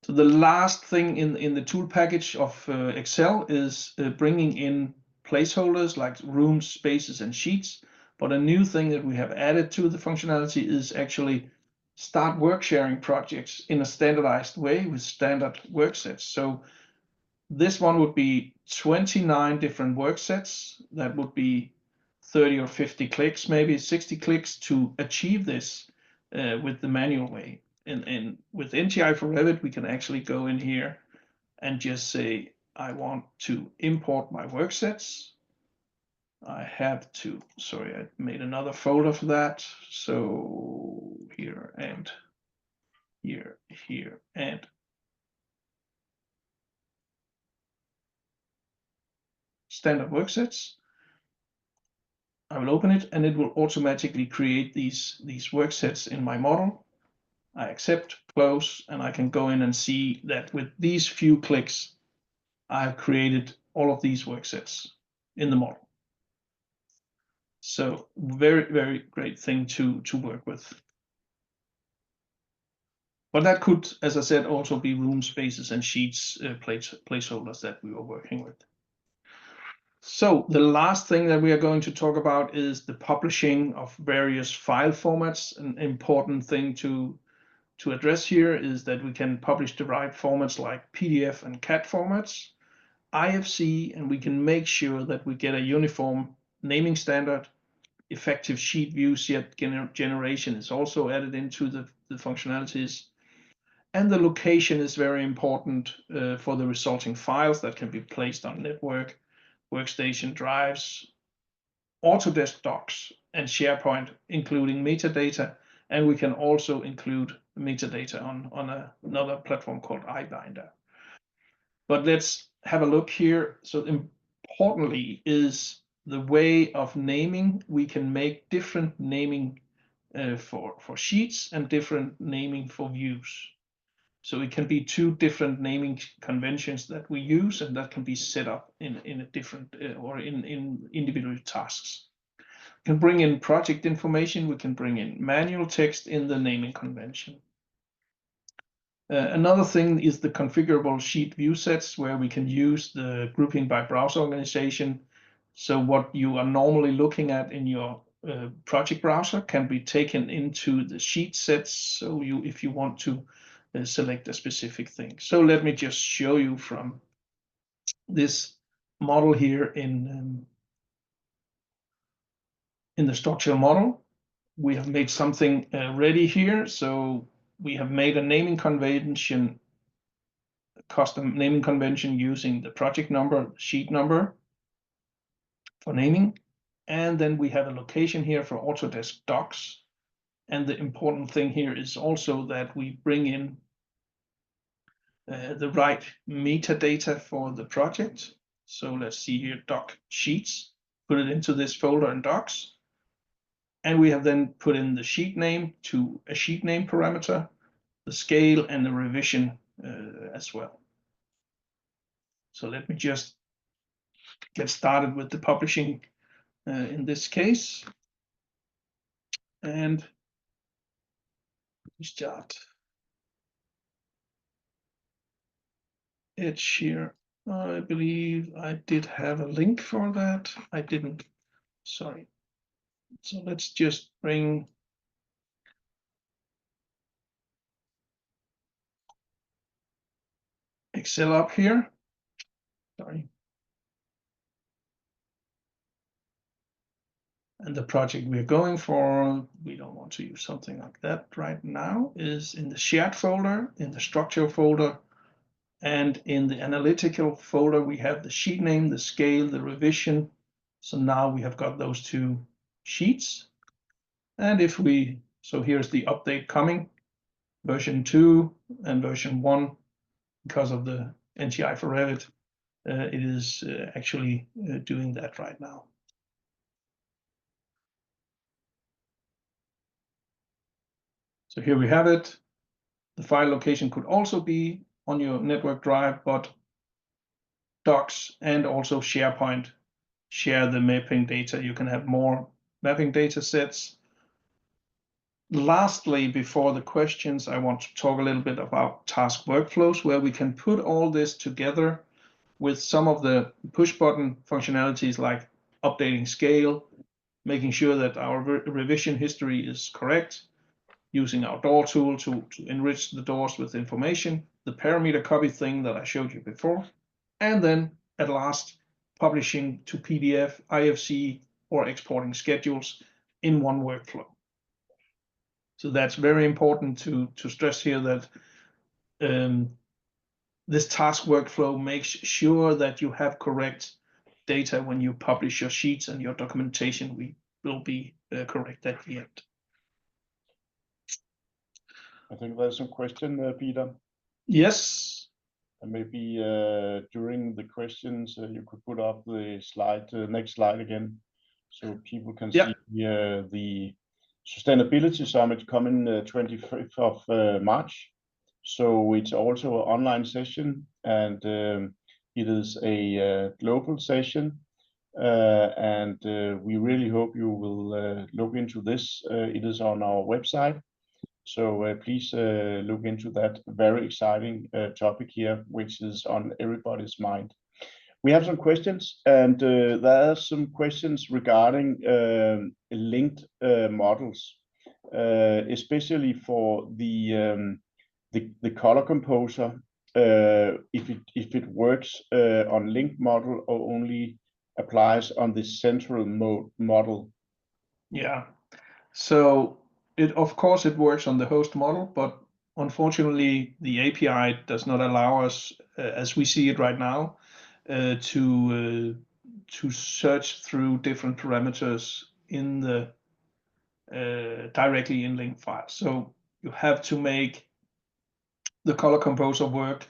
So the last thing in the tool package of Excel is bringing in placeholders like rooms, spaces, and sheets. But a new thing that we have added to the functionality is actually start work sharing projects in a standardized way with standard work sets. So this one would be 29 different work sets. That would be 30 or 50 clicks, maybe 60 clicks to achieve this with the manual way. And with NTI for Revit, we can actually go in here and just say, I want to import my work sets. I have to, sorry, I made another folder for that. So here and here, here, and standard work sets. I will open it and it will automatically create these work sets in my model. I accept, close, and I can go in and see that with these few clicks, I have created all of these work sets in the model. So very, very great thing to work with. But that could, as I said, also be room spaces and sheets placeholders that we were working with. So the last thing that we are going to talk about is the publishing of various file formats. An important thing to address here is that we can publish derived formats like PDF and CAD formats, IFC, and we can make sure that we get a uniform naming standard. Effective sheet view set generation is also added into the functionalities. And the location is very important for the resulting files that can be placed on network, workstation drives, Autodesk docs, and SharePoint, including metadata. And we can also include metadata on another platform called iBinder. But let's have a look here. So importantly is the way of naming. We can make different naming for sheets and different naming for views. So it can be two different naming conventions that we use, and that can be set up in a different or in individual tasks. We can bring in project information. We can bring in manual text in the naming convention. Another thing is the configurable sheet view sets, where we can use the grouping by browser organization. So what you are normally looking at in your project browser can be taken into the sheet sets. So if you want to select a specific thing. So let me just show you from this model here in the structural model. We have made something ready here. So we have made a naming convention, a custom naming convention using the project number, sheet number for naming. And then we have a location here for Autodesk docs. And the important thing here is also that we bring in the right metadata for the project. So let's see here, doc sheets, put it into this folder in docs. And we have then put in the sheet name to a sheet name parameter, the scale, and the revision as well. So let me just get started with the publishing in this case. And start Edge here. I believe I did have a link for that. I didn't, sorry. So let's just bring Excel up here. Sorry. And the project we're going for, we don't want to use something like that right now, is in the shared folder, in the structure folder, and in the analytical folder, we have the sheet name, the scale, the revision. So now we have got those two sheets. And if we, so here's the update coming, version 2 and version 1, because of the NTI for Revit, it is actually doing that right now. So here we have it. The file location could also be on your network drive, but Docs and also SharePoint share the mapping data. You can have more mapping data sets. lastly, before the questions, I want to talk a little bit about task workflows, where we can put all this together with some of the push button functionalities like updating scale, making sure that our revision history is correct, using our door tool to enrich the doors with information, the parameter copy thing that I showed you before, and then at last, publishing to PDF, IFC, or exporting schedules in one workflow. So that's very important to stress here that this task workflow makes sure that you have correct data when you publish your sheets, and your documentation will be correct at the end. I think there's some question, Peter. Yes. And maybe during the questions, you could put up the slide, next slide again, so people can see the Sustainability Summit coming 25th of March. So it's also an online session, and it is a global session. And we really hope you will look into this. It is on our website. So please look into that very exciting topic here, which is on everybody's mind. We have some questions, and there are some questions regarding linked models, especially for the color composer, if it works on linked model or only applies on the central model. Yeah. So of course it works on the host model, but unfortunately the API does not allow us, as we see it right now, to search through different parameters in the directly in link files. So you have to make the color composer work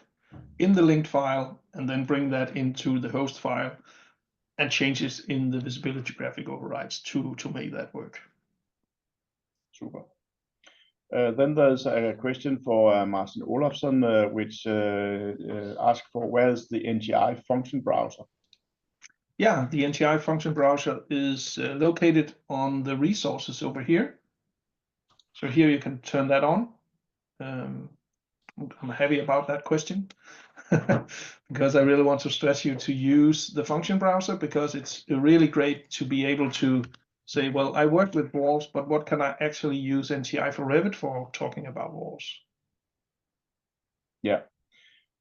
in the linked file and then bring that into the host file and changes in the visibility graphic overrides to make that work. Super. Then there's a question for Martin Olafsson, which asks for where's the NTI function browser? Yeah, the NTI function browser is located on the resources over here. So here you can turn that on. I'm happy about that question because I really want to stress you to use the function browser, because it's really great to be able to say, well, I work with walls, but what can I actually use NTI for Revit for talking about walls? Yeah.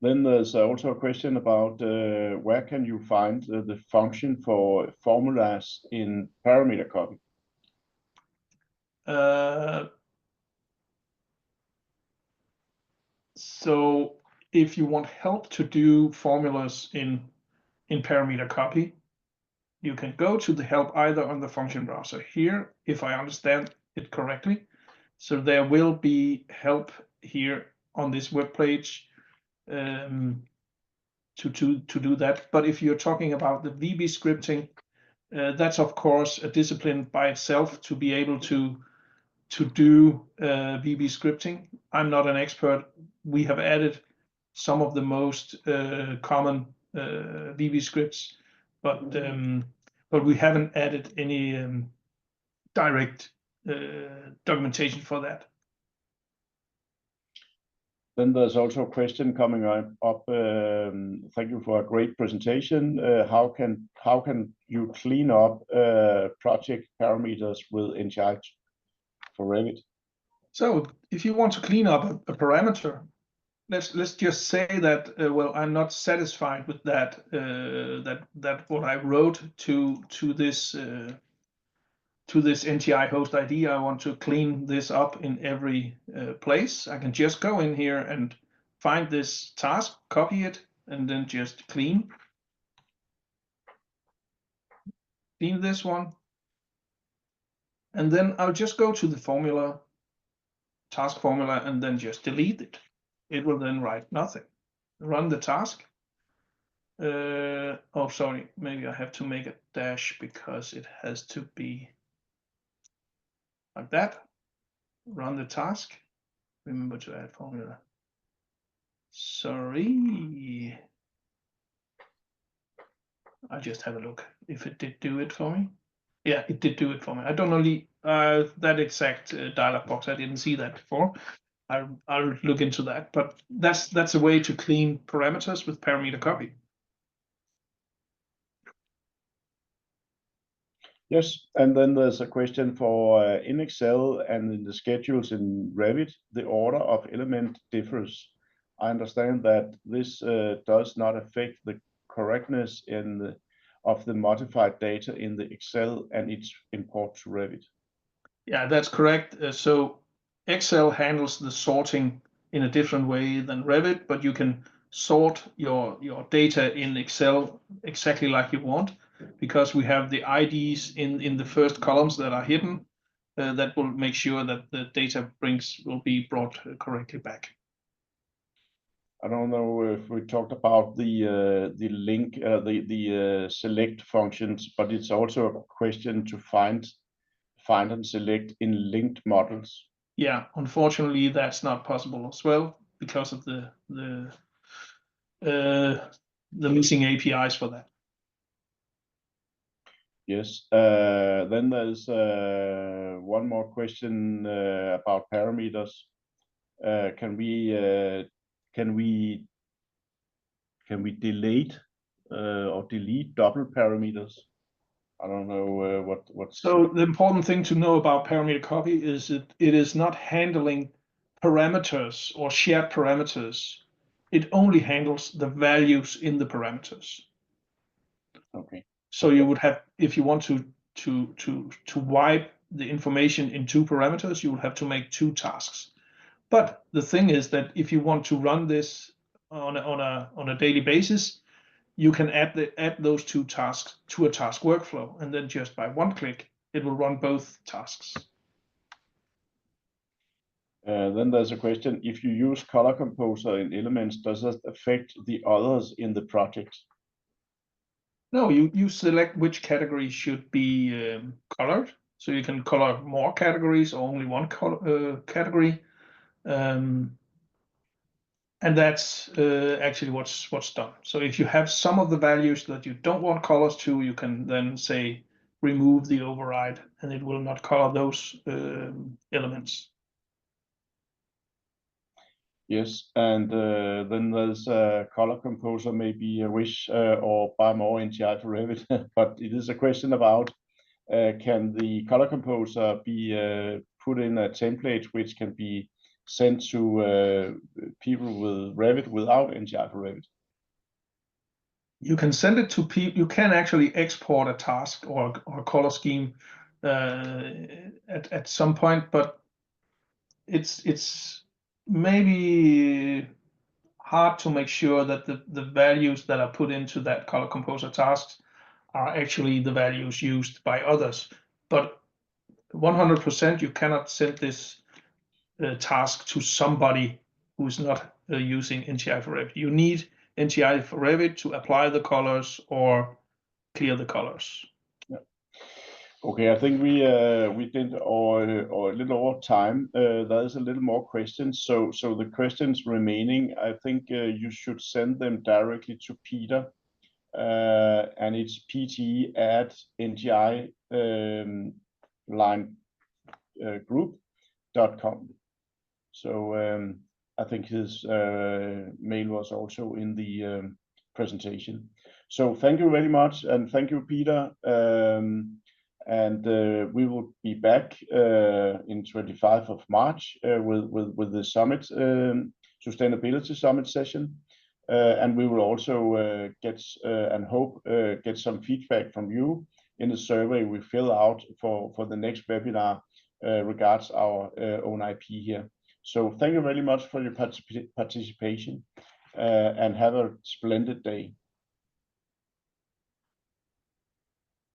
Then there's also a question about where can you find the function for formulas in parameter copy? So if you want help to do formulas in parameter copy, you can go to the help either on the function browser here, if I understand it correctly. So there will be help here on this web page to do that. But if you're talking about the VB scripting, that's of course a discipline by itself to be able to do VB scripting. I'm not an expert. We have added some of the most common VB scripts, but we haven't added any direct documentation for that. Then there's also a question coming up. Thank you for a great presentation. How can you clean up project parameters with NTI for Revit? So if you want to clean up a parameter, let's just say that well, I'm not satisfied with that that what I wrote to this NTI host ID. I want to clean this up in every place. I can just go in here and find this task, copy it, and then just clean this one. And then I'll just go to the formula, task formula, and then just delete it. It will then write nothing. Run the task. Oh, sorry, maybe I have to make a dash because it has to be like that. Run the task. Remember to add formula. Sorry. I just have a look if it did do it for me. Yeah, it did do it for me. I don't that exact dialog box. I didn't see that before. I'll look into that, but that's a way to clean parameters with parameter copy. Yes, and then there's a question for in Excel and in the schedules in Revit, the order of element differs. I understand that this does not affect the correctness of the modified data in the Excel and its import to Revit. Yeah, that's correct. So Excel handles the sorting in a different way than Revit, but you can sort your data in Excel exactly like you want, because we have the IDs in the first columns that are hidden. That will make sure that the data will be brought correctly back. I don't know if we talked about the link, the select functions, but it's also a question to find and select in linked models. Yeah, unfortunately, that's not possible as well because of the missing APIs for that. Yes. Then there's one more question about parameters. Can we delete or delete double parameters? I don't know what's. So the important thing to know about parameter copy is that it is not handling parameters or shared parameters. It only handles the values in the parameters. Okay. So you would have, if you want to wipe the information in two parameters, you would have to make two tasks. But the thing is that if you want to run this on a daily basis, you can add those two tasks to a task workflow, and then just by one click, it will run both tasks. Then there's a question: if you use Color Composer in Elements, does that affect the others in the project? No, you select which category should be colored, so you can color more categories or only one category. And that's actually what's done. So if you have some of the values that you don't want colors to, you can then say remove the override, and it will not color those elements. Yes, and then there's Color Composer, maybe a wish or buy more NTI for Revit, but it is a question about can the Color Composer be put in a template which can be sent to people with Revit without NTI for Revit? You can send it to people. You can actually export a task or a color scheme at some point, but it's maybe hard to make sure that the values that are put into that Color Composer tasks are actually the values used by others. But 100% you cannot send this task to somebody who's not using NTI for Revit. You need NTI for Revit to apply the colors or clear the colors. Yeah. Okay, I think we did or a little over time. There is a little more questions. So the questions remaining, I think you should send them directly to Peter, and it's pt@nti line group.com. So I think his mail was also in the presentation. So thank you very much, and thank you, Peter. And we will be back in 25 of March with the summit, sustainability summit session. And we will also get and hope get some feedback from you in the survey we fill out for the next webinar regards our own IP here. So thank you very much for your participation and have a splendid day.